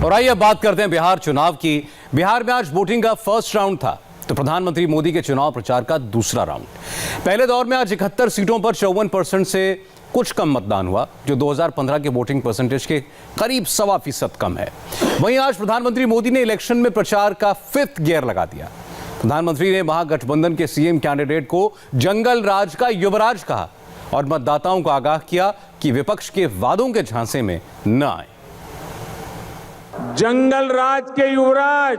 और आइए अब बात करते हैं बिहार चुनाव की। बिहार में आज वोटिंग का फर्स्ट राउंड था तो प्रधानमंत्री मोदी के चुनाव प्रचार का दूसरा राउंड। पहले दौर में आज 71 सीटों पर 54% से कुछ कम मतदान हुआ, जो 2015 के वोटिंग परसेंटेज के करीब 1.25% कम है। वहीं आज प्रधानमंत्री मोदी ने इलेक्शन में प्रचार का 5th गियर लगा दिया। प्रधानमंत्री ने महागठबंधन के सीएम कैंडिडेट को जंगल राज का युवराज कहा और मतदाताओं को आगाह किया कि विपक्ष के वादों के झांसे में न आए। जंगल राज के युवराज,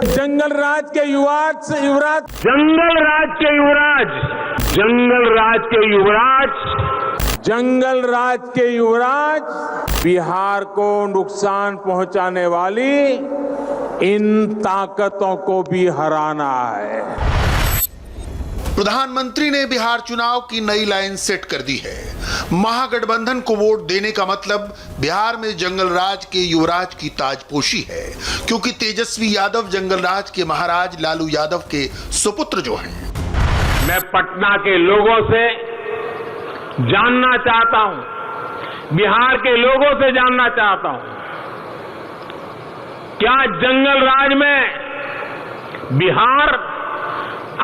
जंगल राज के युवराज, जंगल राज के युवराज, जंगल राज के युवराज, जंगल राज के युवराज बिहार को नुकसान पहुंचाने वाली इन ताकतों को भी हराना है। प्रधानमंत्री ने बिहार चुनाव की नई लाइन सेट कर दी है। महागठबंधन को वोट देने का मतलब बिहार में जंगल राज के युवराज की ताजपोशी है, क्योंकि तेजस्वी यादव जंगल राज के महाराज लालू यादव के सुपुत्र जो हैं। मैं पटना के लोगों से जानना चाहता हूं, बिहार के लोगों से जानना चाहता हूं, क्या जंगल राज में बिहार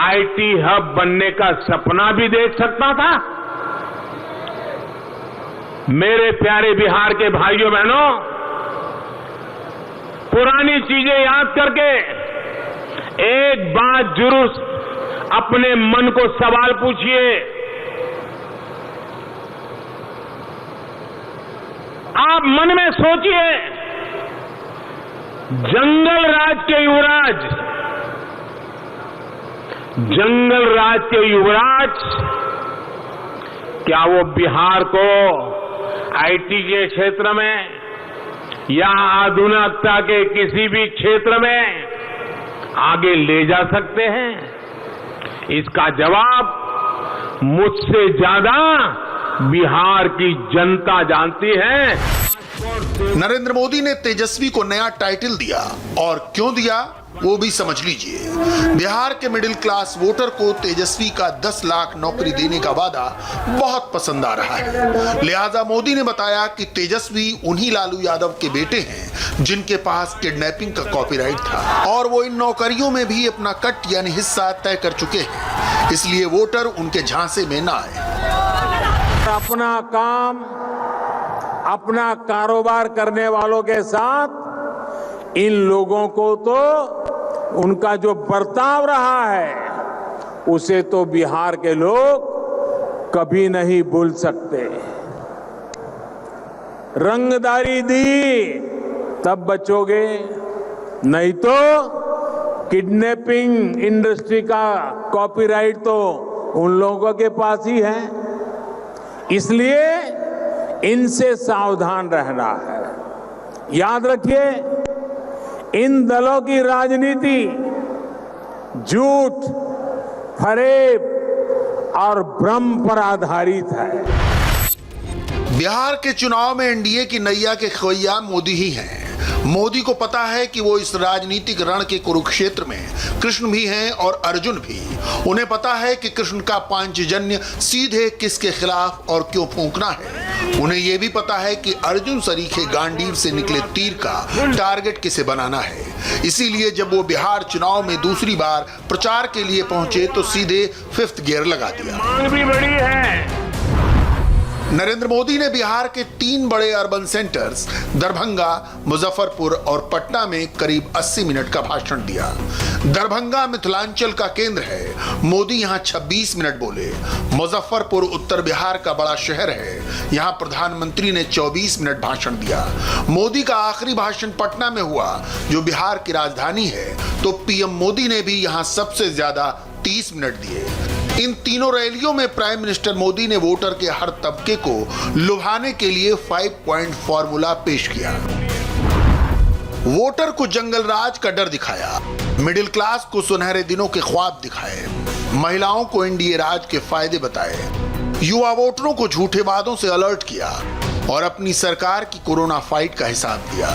आईटी हब बनने का सपना भी देख सकता था? मेरे प्यारे बिहार के भाइयों बहनों, पुरानी चीजें याद करके एक बात जरूर अपने मन को सवाल पूछिए, आप मन में सोचिए, जंगल राज के युवराज, जंगल राज के युवराज क्या वो बिहार को आईटी के क्षेत्र में या आधुनिकता के किसी भी क्षेत्र में आगे ले जा सकते हैं? इसका जवाब मुझसे ज्यादा बिहार की जनता जानती है। नरेंद्र मोदी ने तेजस्वी को नया टाइटल दिया, और क्यों दिया वो भी समझ लीजिए। बिहार के मिडिल क्लास वोटर को तेजस्वी का 10 लाख नौकरी देने का वादा बहुत पसंद आ रहा है। लिहाजा मोदी ने बताया कि तेजस्वी उन्हीं लालू यादव के बेटे हैं जिनके पास किडनैपिंग का कॉपीराइट था, और वो इन नौकरियों में भी अपना कट यानी हिस्सा तय कर चुके हैं, इसलिए वोटर उनके झांसे में ना आए। अपना काम, अपना कारोबार करने वालों के साथ इन लोगों को तो उनका जो बर्ताव रहा है उसे तो बिहार के लोग कभी नहीं भूल सकते। रंगदारी दी तब बचोगे, नहीं तो किडनैपिंग इंडस्ट्री का कॉपीराइट तो उन लोगों के पास ही है, इसलिए इनसे सावधान रहना है। याद रखिए, इन दलों की राजनीति झूठ, फरेब और भ्रम पर आधारित है। बिहार के चुनाव में एनडीए की नैया के खवैया मोदी ही हैं। मोदी को पता है कि वो इस राजनीतिक रण के कुरुक्षेत्र में कृष्ण भी हैं और अर्जुन भी। उन्हें पता है कि कृष्ण का पांचजन्य सीधे किसके खिलाफ और क्यों फूंकना है। उन्हें यह भी पता है कि अर्जुन सरीखे गांडीव से निकले तीर का टारगेट किसे बनाना है। इसीलिए जब वो बिहार चुनाव में दूसरी बार प्रचार के लिए पहुंचे तो सीधे 5th गियर लगा दिया। मांग भी बड़ी है। नरेंद्र मोदी ने बिहार के 3 बड़े अर्बन सेंटर्स दरभंगा, मुजफ्फरपुर और पटना में करीब 80 मिनट का भाषण दिया। दरभंगा मिथिलांचल का केंद्र है, मोदी यहां 26 मिनट बोले। मुजफ्फरपुर उत्तर बिहार का बड़ा शहर है, यहां प्रधानमंत्री ने 24 मिनट भाषण दिया। मोदी का आखिरी भाषण पटना में हुआ, जो बिहार की राजधानी है, तो पीएम मोदी ने भी यहां सबसे ज्यादा 30 मिनट दिए। इन तीनों रैलियों में प्राइम मिनिस्टर मोदी ने वोटर के हर तबके को लुभाने के लिए 5 पॉइंट फॉर्मूला पेश किया। वोटर को जंगल राज का डर दिखाया, मिडिल क्लास को सुनहरे दिनों के ख्वाब दिखाए, महिलाओं को एनडीए राज के फायदे बताए, युवा वोटरों को झूठे वादों से अलर्ट किया और अपनी सरकार की कोरोना फाइट का हिसाब दिया।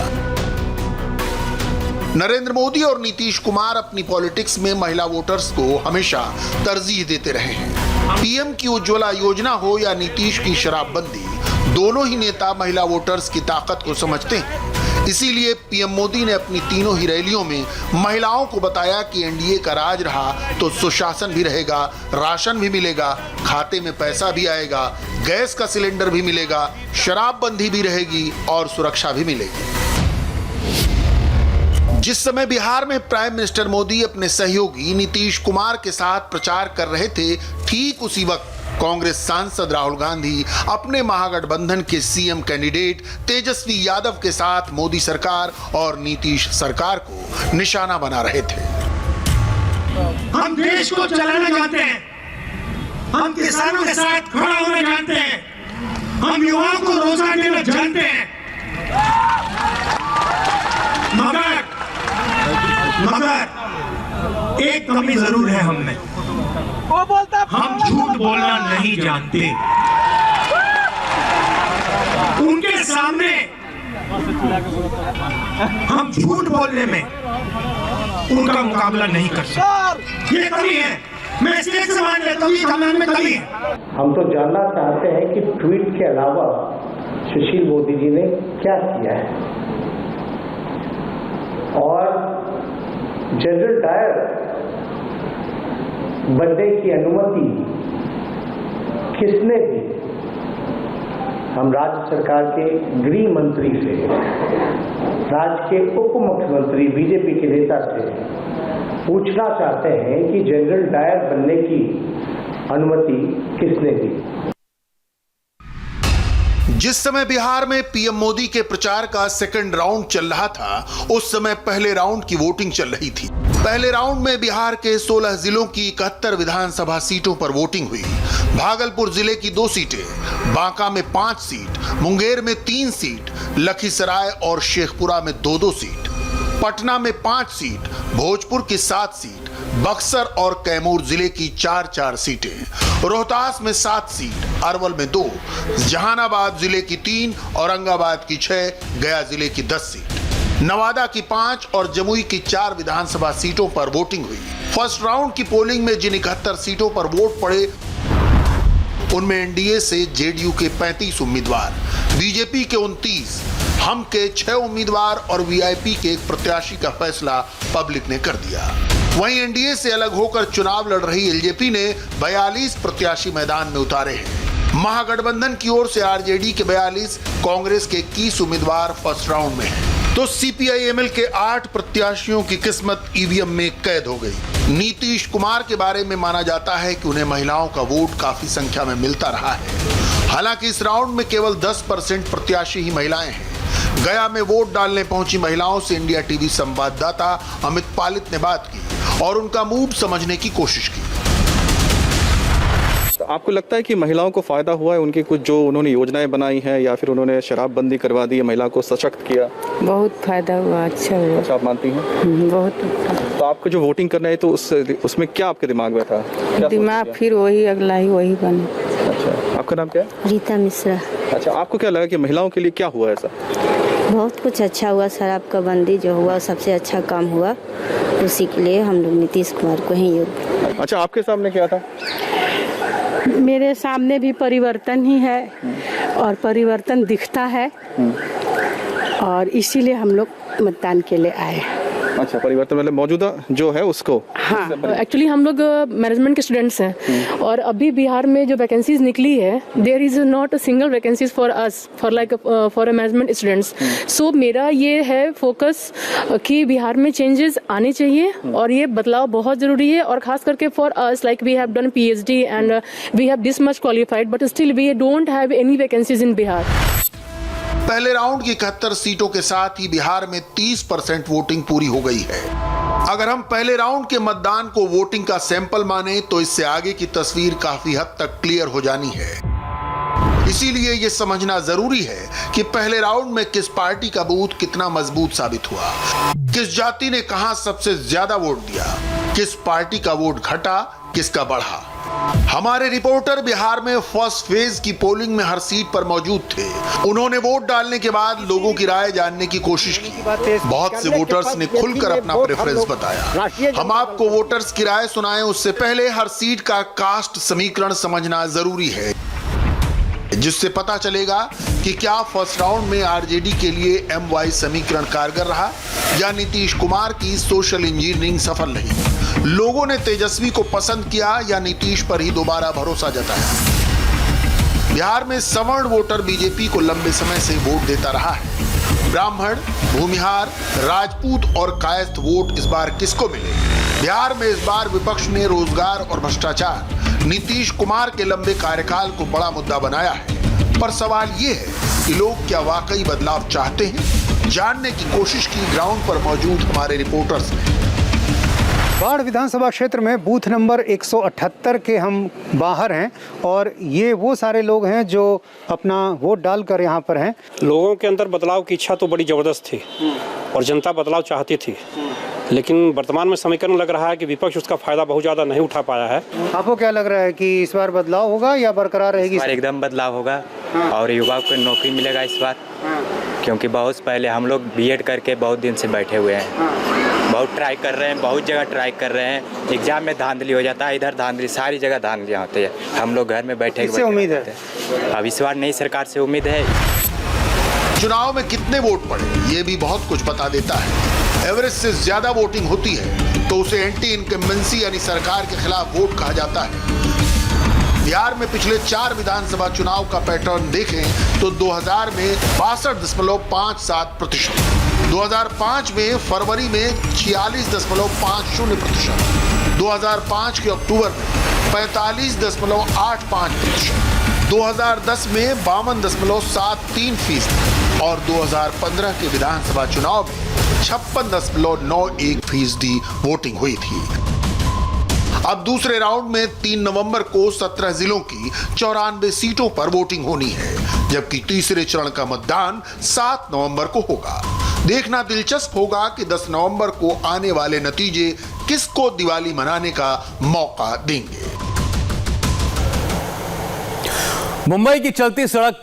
नरेंद्र मोदी और नीतीश कुमार अपनी पॉलिटिक्स में महिला वोटर्स को हमेशा तरजीह देते रहे हैं। पीएम की उज्ज्वला योजना हो या नीतीश की शराबबंदी, दोनों ही नेता महिला वोटर्स की ताकत को समझते हैं। इसीलिए पीएम मोदी ने अपनी तीनों ही रैलियों में महिलाओं को बताया कि एनडीए का राज रहा तो सुशासन भी रहेगा, राशन भी मिलेगा, खाते में पैसा भी आएगा, गैस का सिलेंडर भी मिलेगा, शराबबंदी भी रहेगी और सुरक्षा भी मिलेगी। जिस समय बिहार में प्राइम मिनिस्टर मोदी अपने सहयोगी नीतीश कुमार के साथ प्रचार कर रहे थे, ठीक उसी वक्त कांग्रेस सांसद राहुल गांधी अपने महागठबंधन के सीएम कैंडिडेट तेजस्वी यादव के साथ मोदी सरकार और नीतीश सरकार को निशाना बना रहे थे। हम देश को चलाना जानते हैं, हम किसानों के साथ खड़ा होना जानते हैं, हम युवाओं को रोजगार देना जानते हैं, मगर एक कमी जरूर है हम में, हम झूठ बोलना नहीं जानते। उनके सामने हम झूठ बोलने में उनका मुकाबला नहीं कर सकते। ये कमी है, मैं स्टेज से मान लेता हूँ, ये कमान में कमी है। हम तो जानना चाहते हैं कि ट्वीट के अलावा सुशील मोदी जी ने क्या किया है और जनरल डायर बनने की अनुमति किसने दी। हम राज्य सरकार के गृह मंत्री से, राज्य के उप मुख्यमंत्री बीजेपी के नेता से पूछना चाहते हैं कि जनरल डायर बनने की अनुमति किसने दी। जिस समय बिहार में पीएम मोदी के प्रचार का सेकंड राउंड चल रहा था, उस समय पहले राउंड की वोटिंग चल रही थी। पहले राउंड में बिहार के 16 जिलों की 71 विधानसभा सीटों पर वोटिंग हुई। भागलपुर जिले की 2 सीटें, बांका में 5 सीट, मुंगेर में 3 सीट, लखीसराय और शेखपुरा में 2-2 सीट, पटना में 5 सीट, भोजपुर की 7 सीट, बक्सर और कैमूर जिले की 4-4 सीटें, रोहतास में 7 सीट, अरवल में 2, जहानाबाद जिले की 3, औरंगाबाद की 6, गया जिले की 10 सीट, नवादा की 5 और जमुई की 4 विधानसभा सीटों पर वोटिंग हुई। फर्स्ट राउंड की पोलिंग में जिन 71 सीटों पर वोट पड़े, उनमें एनडीए से जेडीयू के 35 उम्मीदवार, बीजेपी के 29, हम के 6 उम्मीदवार और वीआईपी के एक प्रत्याशी का फैसला पब्लिक ने कर दिया। वहीं एनडीए से अलग होकर चुनाव लड़ रही एलजेपी ने 42 प्रत्याशी मैदान में उतारे हैं। महागठबंधन की ओर से आरजेडी के 42, कांग्रेस के 21 उम्मीदवार फर्स्ट राउंड में हैं। तो सीपीआई-एमएल के 8 प्रत्याशियों की किस्मत ईवीएम में कैद हो गई। नीतीश कुमार के बारे में माना जाता है कि उन्हें महिलाओं का वोट काफी संख्या में मिलता रहा है। हालांकि इस राउंड में केवल 10% प्रत्याशी ही महिलाएं हैं। गया में वोट डालने पहुंची महिलाओं से इंडिया टीवी संवाददाता अमित पालित ने बात की और उनका मूड समझने की कोशिश की। तो आपको लगता है कि महिलाओं को फायदा हुआ है, उनकी कुछ जो उन्होंने योजनाएं बनाई हैं या फिर उन्होंने शराबबंदी करवा दी है, महिला को सशक्त किया? बहुत फायदा हुआ, अच्छा हुआ। अच्छा, आप मानती हैं? बहुत। तो आपको जो वोटिंग करना है तो उसमें क्या आपके दिमाग में था? दिमाग फिर वही अगला ही वही बने। अच्छा, आपका नाम क्या है? रीता मिश्रा। अच्छा, आपको क्या लगा कि महिलाओं के लिए क्या हुआ ऐसा? बहुत कुछ अच्छा हुआ, शराब का बंदी जो हुआ सबसे अच्छा काम हुआ, उसी के लिए हम लोग नीतीश कुमार को ही योग्य। अच्छा, आपके सामने क्या था? मेरे सामने भी परिवर्तन ही है और परिवर्तन दिखता है और इसीलिए हम लोग मतदान के लिए आए। अच्छा, परिवर्तन मतलब मौजूदा जो है उसको? हाँ, एक्चुअली हम लोग मैनेजमेंट के स्टूडेंट्स हैं और अभी बिहार में जो वैकेंसीज निकली है, there is not a single vacancies for us, for a management students. So मेरा ये है फोकस कि बिहार में चेंजेस आने चाहिए और ये बदलाव बहुत जरूरी है और खास करके for us, like we have done PhD and we have this much qualified but still we don't have any vacancies in Bihar. पहले राउंड की 71 सीटों के साथ ही बिहार में 30% वोटिंग पूरी हो गई है। अगर हम पहले राउंड के मतदान को वोटिंग का सैंपल माने तो इससे आगे की तस्वीर काफी हद तक क्लियर हो जानी है। इसीलिए यह समझना जरूरी है कि पहले राउंड में किस पार्टी का बूथ कितना मजबूत साबित हुआ, किस जाति ने कहां सबसे ज्यादा वोट दिया, किस पार्टी का वोट घटा, किसका बढ़ा। हमारे रिपोर्टर बिहार में फर्स्ट फेज की पोलिंग में हर सीट पर मौजूद थे। उन्होंने वोट डालने के बाद लोगों की राय जानने की कोशिश की। बहुत से वोटर्स ने खुलकर अपना प्रेफरेंस बताया। हम आपको वोटर्स की राय सुनाएं उससे पहले हर सीट का कास्ट समीकरण समझना जरूरी है। जिससे पता चलेगा कि क्या फर्स्ट राउंड में आरजेडी के लिए MY समीकरण कारगर रहा या नीतीश कुमार की सोशल इंजीनियरिंग सफल रही। लोगों ने तेजस्वी को पसंद किया या नीतीश पर ही दोबारा भरोसा जताया। बिहार में सवर्ण वोटर बीजेपी को लंबे समय से वोट देता रहा है। ब्राह्मण, भूमिहार, राजपूत और कायस्थ वोट इस बार किसको मिले? बिहार में इस बार विपक्ष ने रोजगार और भ्रष्टाचार, नीतीश कुमार के लंबे कार्यकाल को बड़ा मुद्दा बनाया है। पर सवाल ये है कि लोग क्या वाकई बदलाव चाहते हैं? जानने की कोशिश की ग्राउंड पर मौजूद हमारे रिपोर्टर्स ने। बाढ़ विधानसभा क्षेत्र में बूथ नंबर 178 के हम बाहर हैं और ये वो सारे लोग हैं जो अपना वोट डालकर यहाँ पर हैं। लोगों के अंदर बदलाव की इच्छा तो बड़ी ज़बरदस्त थी और जनता बदलाव चाहती थी, लेकिन वर्तमान में समीकरण लग रहा है कि विपक्ष उसका फायदा बहुत ज़्यादा नहीं उठा पाया है। आपको क्या लग रहा है कि इस बार बदलाव होगा या बरकरार रहेगी? इस बार एकदम बदलाव होगा और युवा को नौकरी मिलेगा इस बार, क्योंकि बहुत पहले हम लोग बीएड करके बहुत दिन से बैठे हुए हैं, बहुत ट्राई कर रहे हैं, बहुत जगह ट्राई कर रहे हैं। एग्जाम में धांधली हो जाता है, इधर धांधली, सारी जगह धांधलियाँ होती है। हम लोग घर में बैठे किससे उम्मीद है? अब इस बार नई सरकार से उम्मीद है। चुनाव में कितने वोट पड़े ये भी बहुत कुछ बता देता है। एवरेज से ज्यादा वोटिंग होती है तो उसे एंटी इनकम्बेंसी यानी सरकार के खिलाफ वोट कहा जाता है। बिहार में पिछले 4 विधानसभा चुनाव का पैटर्न देखें तो 2000 में 62.57%, 2005 में फरवरी में 46.50%, 2005 के अक्टूबर में 45.85%, 2010 में 52.73% और 2015 के विधानसभा चुनाव में 56.91% वोटिंग हुई थी। अब दूसरे राउंड में 3 नवंबर को 17 जिलों की 94 सीटों पर वोटिंग होनी है, जबकि तीसरे चरण का मतदान 7 नवंबर को होगा। देखना दिलचस्प होगा कि 10 नवंबर को आने वाले नतीजे किसको दिवाली मनाने का मौका देंगे। मुंबई की चलती सड़क पर